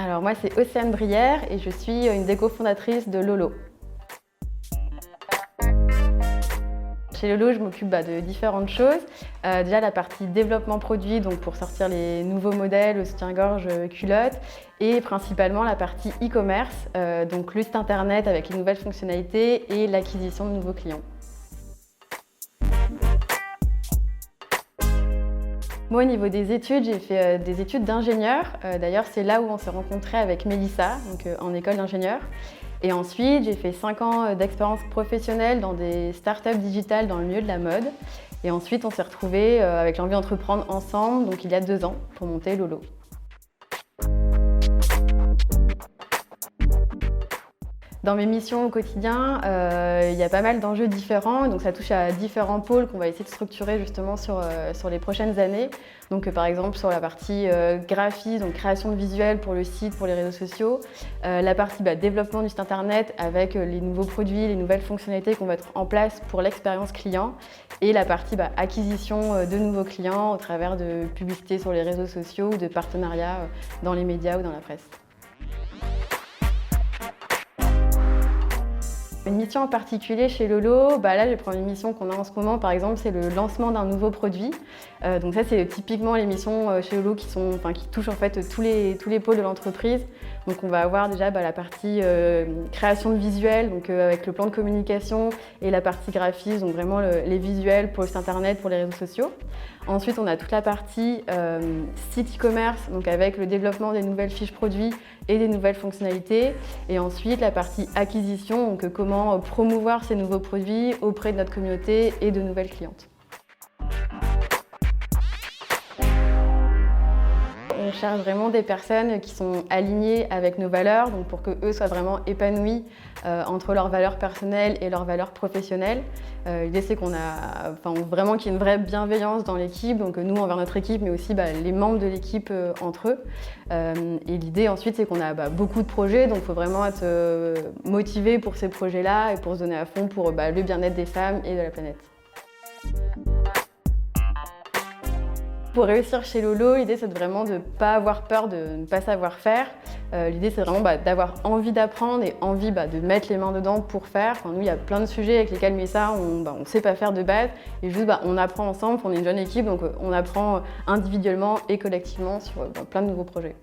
Alors moi c'est Océane Brière et je suis une des cofondatrices de Lolo. Chez Lolo, je m'occupe de différentes choses. Déjà la partie développement produit, donc pour sortir les nouveaux modèles, soutien-gorge, culottes, et principalement la partie e-commerce, donc le site internet avec les nouvelles fonctionnalités et l'acquisition de nouveaux clients. Moi, au niveau des études, j'ai fait des études d'ingénieur. D'ailleurs, c'est là où on s'est rencontrés avec Mélissa, donc en école d'ingénieur. Et ensuite, j'ai fait 5 ans d'expérience professionnelle dans des startups digitales dans le milieu de la mode. Et ensuite, on s'est retrouvés avec l'envie d'entreprendre ensemble, donc il y a 2 ans, pour monter Lolo. Dans mes missions au quotidien, il y a pas mal d'enjeux différents, donc ça touche à différents pôles qu'on va essayer de structurer justement sur les prochaines années. Donc par exemple sur la partie graphisme, donc création de visuels pour le site, pour les réseaux sociaux, la partie développement du site internet avec les nouveaux produits, les nouvelles fonctionnalités qu'on va mettre en place pour l'expérience client, et la partie acquisition de nouveaux clients au travers de publicités sur les réseaux sociaux ou de partenariats dans les médias ou dans la presse. Une mission en particulier chez Lolo, là je vais prendre une mission qu'on a en ce moment, par exemple, c'est le lancement d'un nouveau produit. Donc ça c'est typiquement les missions chez Lolo qui touchent en fait tous les pôles de l'entreprise. Donc on va avoir déjà la partie création de visuels, donc avec le plan de communication, et la partie graphisme, donc vraiment les visuels pour le site internet, pour les réseaux sociaux. Ensuite on a toute la partie site e-commerce, donc avec le développement des nouvelles fiches produits et des nouvelles fonctionnalités. Et ensuite la partie acquisition, donc comment promouvoir ces nouveaux produits auprès de notre communauté et de nouvelles clientes. On cherche vraiment des personnes qui sont alignées avec nos valeurs, donc pour qu'eux soient vraiment épanouis entre leurs valeurs personnelles et leurs valeurs professionnelles. L'idée c'est vraiment qu'il y ait une vraie bienveillance dans l'équipe, donc nous envers notre équipe, mais aussi les membres de l'équipe entre eux. Et l'idée ensuite c'est qu'on a beaucoup de projets, donc il faut vraiment être motivé pour ces projets-là et pour se donner à fond pour le bien-être des femmes et de la planète. Pour réussir chez Lolo, l'idée c'est vraiment de ne pas avoir peur de ne pas savoir faire. L'idée c'est vraiment d'avoir envie d'apprendre et envie de mettre les mains dedans pour faire. Nous, il y a plein de sujets avec lesquels on ne sait pas faire de base, et juste on apprend ensemble, on est une jeune équipe, donc on apprend individuellement et collectivement sur plein de nouveaux projets.